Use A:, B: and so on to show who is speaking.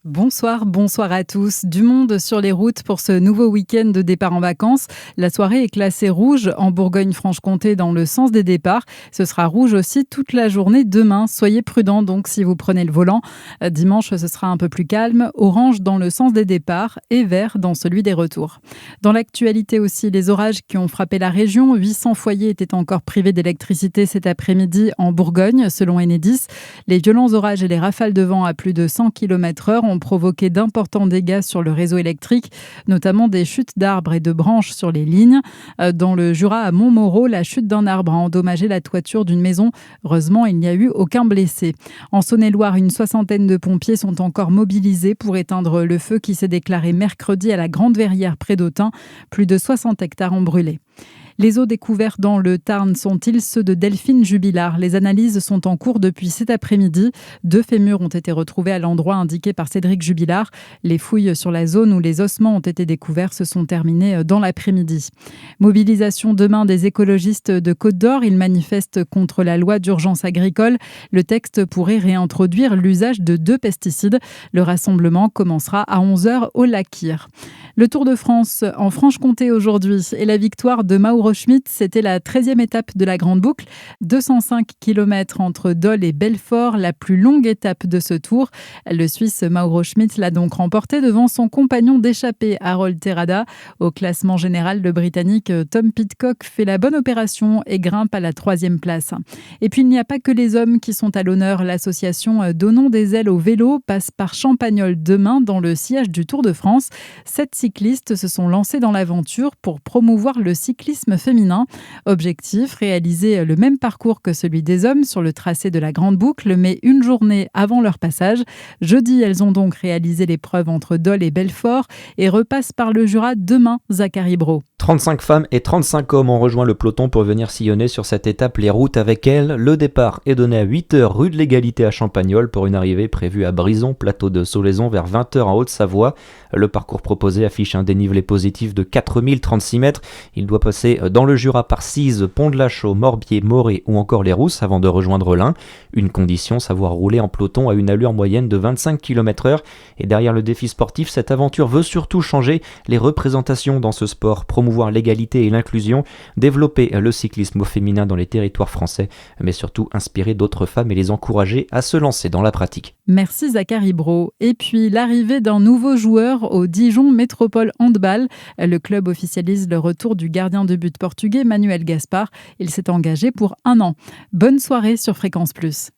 A: Bonsoir à tous. Du monde sur les routes pour ce nouveau week-end de départ en vacances. La soirée est classée rouge en Bourgogne-Franche-Comté dans le sens des départs. Ce sera rouge aussi toute la journée demain. Soyez prudents donc si vous prenez le volant. Dimanche, ce sera un peu plus calme. Orange dans le sens des départs et vert dans celui des retours. Dans l'actualité aussi, les orages qui ont frappé la région. 800 foyers étaient encore privés d'électricité cet après-midi en Bourgogne, selon Enedis. Les violents orages et les rafales de vent à plus de 100 km/h ont provoqué d'importants dégâts sur le réseau électrique, notamment des chutes d'arbres et de branches sur les lignes. Dans le Jura, à Montmoreau, la chute d'un arbre a endommagé la toiture d'une maison. Heureusement, il n'y a eu aucun blessé. En Saône-et-Loire, une soixantaine de pompiers sont encore mobilisés pour éteindre le feu qui s'est déclaré mercredi à la Grande Verrière près d'Autun. Plus de 60 hectares ont brûlé. Les os découverts dans le Tarn sont-ils ceux de Delphine Jubilard? Les analyses sont en cours depuis cet après-midi. 2 fémurs ont été retrouvés à l'endroit indiqué par Cédric Jubilard. Les fouilles sur la zone où les ossements ont été découverts se sont terminées dans l'après-midi. Mobilisation demain des écologistes de Côte-d'Or. Ils manifestent contre la loi d'urgence agricole. Le texte pourrait réintroduire l'usage de 2 pesticides. Le rassemblement commencera à 11h au Lac-Kyr. Le Tour de France en Franche-Comté aujourd'hui et la victoire de Mauro Schmid, c'était la 13e étape de la Grande Boucle. 205 km entre Dole et Belfort, la plus longue étape de ce tour. Le Suisse Mauro Schmid l'a donc remporté devant son compagnon d'échappée Harold Terrada. Au classement général, le Britannique Tom Pidcock fait la bonne opération et grimpe à la 3e place. Et puis il n'y a pas que les hommes qui sont à l'honneur. L'association Donnons des ailes au vélo passe par Champagnole demain dans le sillage du Tour de France. 7 cyclistes se sont lancés dans l'aventure pour promouvoir le cyclisme féminin. Objectif, réaliser le même parcours que celui des hommes sur le tracé de la Grande Boucle, mais une journée avant leur passage. Jeudi, elles ont donc réalisé l'épreuve entre Dole et Belfort et repassent par le Jura demain, Zachary Brault.
B: 35 femmes et 35 hommes ont rejoint le peloton pour venir sillonner sur cette étape les routes avec elles. Le départ est donné à 8h rue de l'Égalité à Champagnole pour une arrivée prévue à Brison, plateau de Solaison vers 20h en Haute-Savoie. Le parcours proposé affiche un dénivelé positif de 4036 mètres. Il doit passer dans le Jura par Cise, Pont-de-la-Chaux, Morbier, Morée ou encore les Rousses avant de rejoindre l'Ain. Une condition, savoir rouler en peloton à une allure moyenne de 25 km/h. Et derrière le défi sportif, cette aventure veut surtout changer les représentations dans ce sport, promouvoir l'égalité et l'inclusion, développer le cyclisme au féminin dans les territoires français, mais surtout inspirer d'autres femmes et les encourager à se lancer dans la pratique.
A: Merci Zachary Brault. Et puis l'arrivée d'un nouveau joueur au Dijon Métropole Handball. Le club officialise le retour du gardien de but portugais Manuel Gaspar. Il s'est engagé pour 1 an. Bonne soirée sur Fréquence Plus.